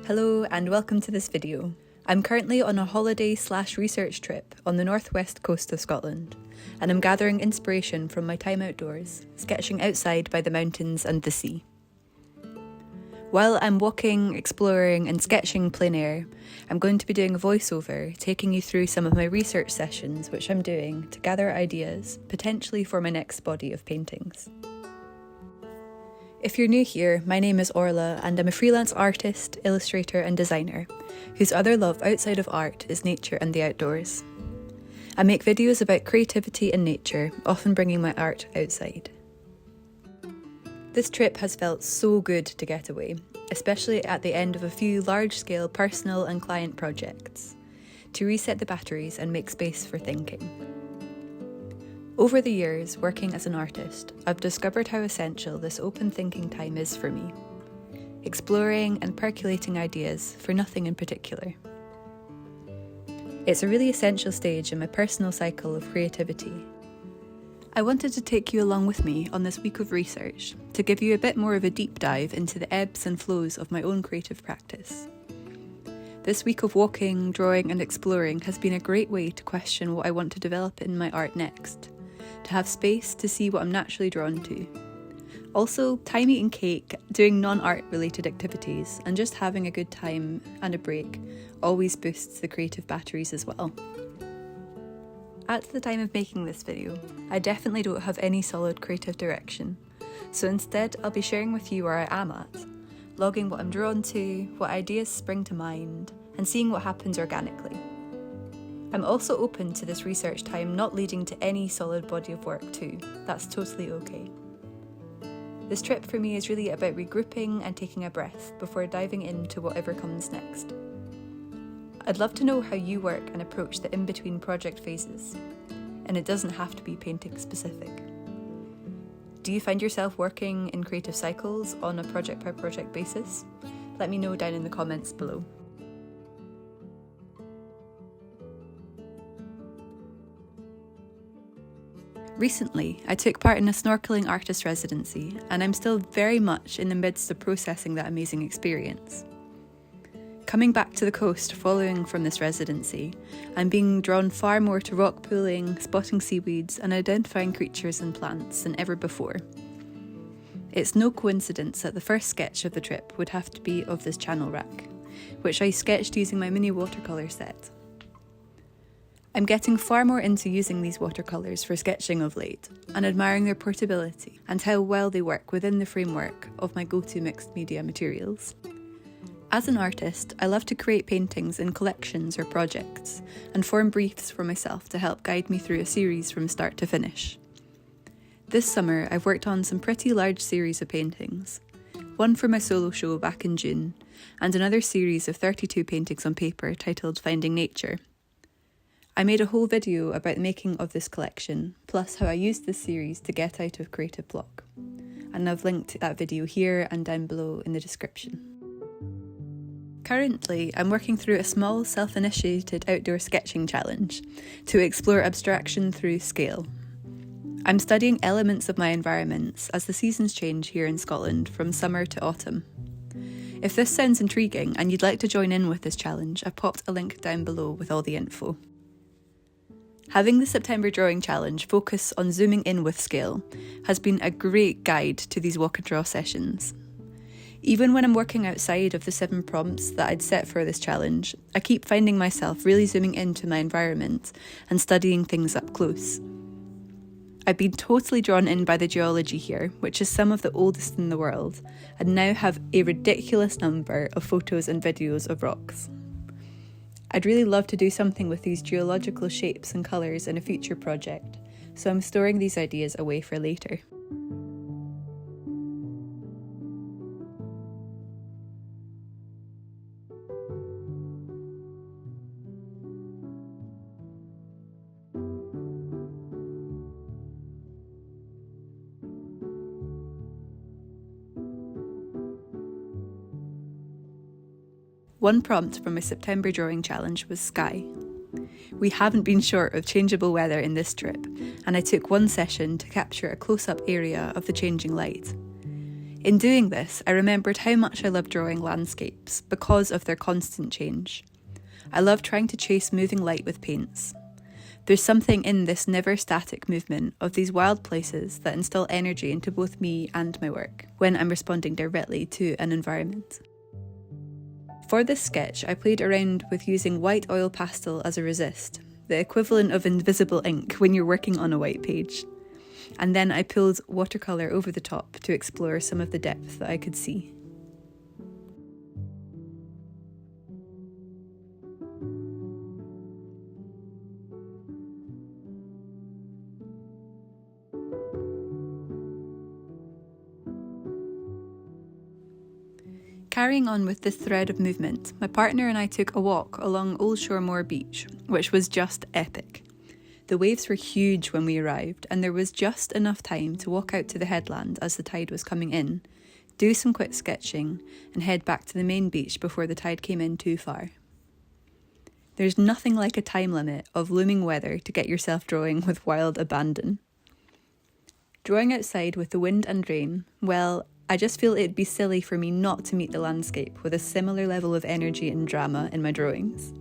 Hello and welcome to this video. I'm currently on a holiday/research trip on the northwest coast of Scotland, and I'm gathering inspiration from my time outdoors, sketching outside by the mountains and the sea. While I'm walking, exploring and sketching plein air, I'm going to be doing a voiceover, taking you through some of my research sessions which I'm doing to gather ideas, potentially for my next body of paintings. If you're new here, my name is Orla and I'm a freelance artist, illustrator and designer, whose other love outside of art is nature and the outdoors. I make videos about creativity and nature, often bringing my art outside. This trip has felt so good to get away, especially at the end of a few large-scale personal and client projects, to reset the batteries and make space for thinking. Over the years, working as an artist, I've discovered how essential this open thinking time is for me, exploring and percolating ideas for nothing in particular. It's a really essential stage in my personal cycle of creativity. I wanted to take you along with me on this week of research to give you a bit more of a deep dive into the ebbs and flows of my own creative practice. This week of walking, drawing and exploring has been a great way to question what I want to develop in my art next, to have space to see what I'm naturally drawn to. Also, time eating cake, doing non-art related activities and just having a good time and a break always boosts the creative batteries as well. At the time of making this video, I definitely don't have any solid creative direction, so instead I'll be sharing with you where I am at, logging what I'm drawn to, what ideas spring to mind, and seeing what happens organically. I'm also open to this research time not leading to any solid body of work too, that's totally okay. This trip for me is really about regrouping and taking a breath before diving into whatever comes next. I'd love to know how you work and approach the in-between project phases, and it doesn't have to be painting specific. Do you find yourself working in creative cycles on a project by project basis? Let me know down in the comments below. Recently, I took part in a snorkeling artist residency, and I'm still very much in the midst of processing that amazing experience. Coming back to the coast following from this residency, I'm being drawn far more to rock pooling, spotting seaweeds and identifying creatures and plants than ever before. It's no coincidence that the first sketch of the trip would have to be of this channel rack, which I sketched using my mini watercolour set. I'm getting far more into using these watercolours for sketching of late and admiring their portability and how well they work within the framework of my go-to mixed media materials. As an artist, I love to create paintings in collections or projects and form briefs for myself to help guide me through a series from start to finish. This summer, I've worked on some pretty large series of paintings, one for my solo show back in June, and another series of 32 paintings on paper titled Finding Nature. I made a whole video about the making of this collection, plus how I used this series to get out of creative block, and I've linked that video here and down below in the description. Currently, I'm working through a small self-initiated outdoor sketching challenge to explore abstraction through scale. I'm studying elements of my environments as the seasons change here in Scotland from summer to autumn. If this sounds intriguing and you'd like to join in with this challenge, I've popped a link down below with all the info. Having the September Drawing Challenge focus on zooming in with scale has been a great guide to these walk and draw sessions. Even when I'm working outside of the 7 prompts that I'd set for this challenge, I keep finding myself really zooming into my environment and studying things up close. I've been totally drawn in by the geology here, which is some of the oldest in the world, and now have a ridiculous number of photos and videos of rocks. I'd really love to do something with these geological shapes and colours in a future project, so I'm storing these ideas away for later. One prompt from my September drawing challenge was sky. We haven't been short of changeable weather in this trip, and I took one session to capture a close-up area of the changing light. In doing this, I remembered how much I love drawing landscapes because of their constant change. I love trying to chase moving light with paints. There's something in this never static movement of these wild places that instill energy into both me and my work when I'm responding directly to an environment. For this sketch, I played around with using white oil pastel as a resist, the equivalent of invisible ink when you're working on a white page. And then I pulled watercolour over the top to explore some of the depth that I could see. Carrying on with this thread of movement, my partner and I took a walk along Old Shore Moor Beach, which was just epic. The waves were huge when we arrived, and there was just enough time to walk out to the headland as the tide was coming in, do some quick sketching, and head back to the main beach before the tide came in too far. There's nothing like a time limit of looming weather to get yourself drawing with wild abandon. Drawing outside with the wind and rain, well, I just feel it'd be silly for me not to meet the landscape with a similar level of energy and drama in my drawings.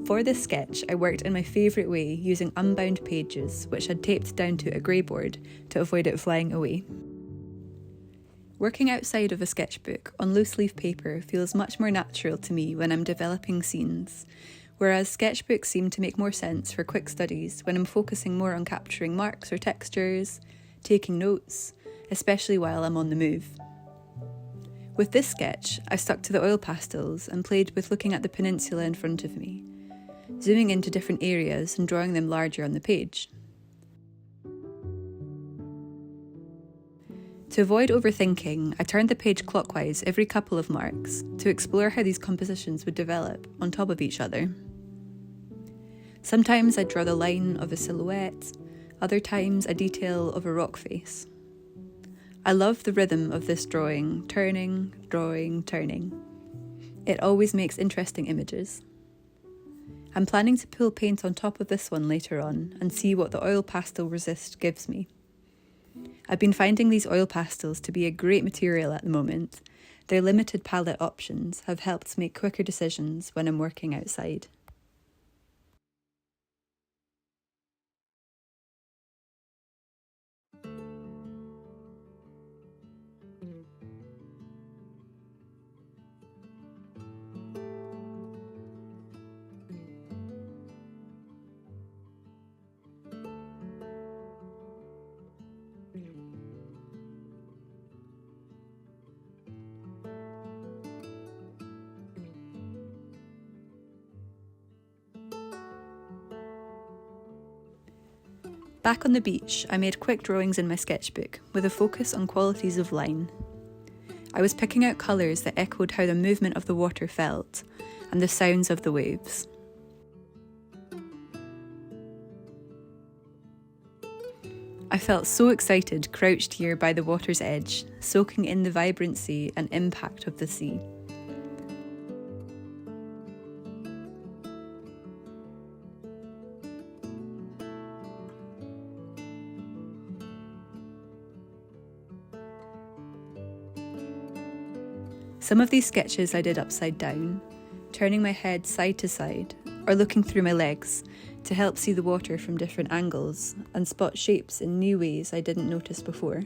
For this sketch, I worked in my favourite way using unbound pages which I'd taped down to a grey board to avoid it flying away. Working outside of a sketchbook on loose-leaf paper feels much more natural to me when I'm developing scenes, whereas sketchbooks seem to make more sense for quick studies when I'm focusing more on capturing marks or textures, taking notes, especially while I'm on the move. With this sketch, I stuck to the oil pastels and played with looking at the peninsula in front of me, zooming into different areas and drawing them larger on the page. To avoid overthinking, I turned the page clockwise every couple of marks to explore how these compositions would develop on top of each other. Sometimes I'd draw the line of a silhouette, other times a detail of a rock face. I love the rhythm of this drawing, turning, drawing, turning. It always makes interesting images. I'm planning to pull paint on top of this one later on and see what the oil pastel resist gives me. I've been finding these oil pastels to be a great material at the moment. Their limited palette options have helped make quicker decisions when I'm working outside. Back on the beach, I made quick drawings in my sketchbook with a focus on qualities of line. I was picking out colours that echoed how the movement of the water felt and the sounds of the waves. I felt so excited crouched here by the water's edge, soaking in the vibrancy and impact of the sea. Some of these sketches I did upside down, turning my head side to side, or looking through my legs to help see the water from different angles and spot shapes in new ways I didn't notice before.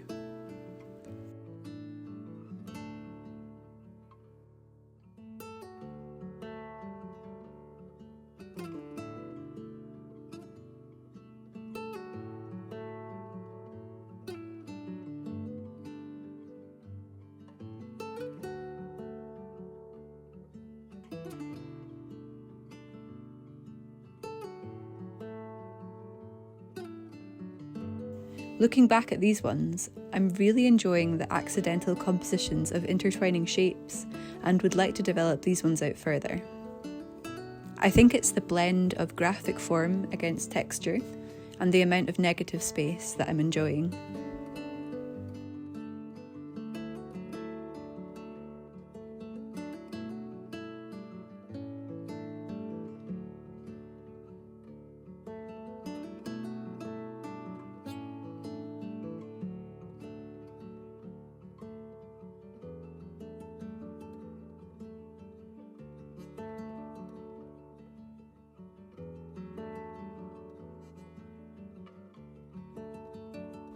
Looking back at these ones, I'm really enjoying the accidental compositions of intertwining shapes and would like to develop these ones out further. I think it's the blend of graphic form against texture and the amount of negative space that I'm enjoying.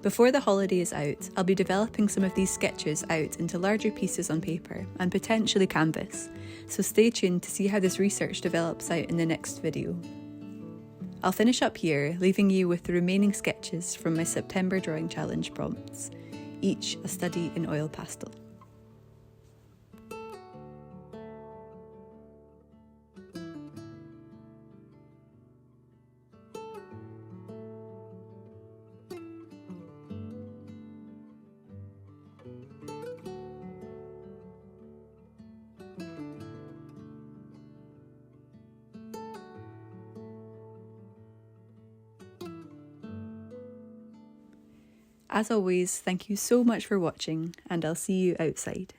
Before the holiday is out, I'll be developing some of these sketches out into larger pieces on paper and potentially canvas, so stay tuned to see how this research develops out in the next video. I'll finish up here, leaving you with the remaining sketches from my September Drawing Challenge prompts, each a study in oil pastel. As always, thank you so much for watching, and I'll see you outside.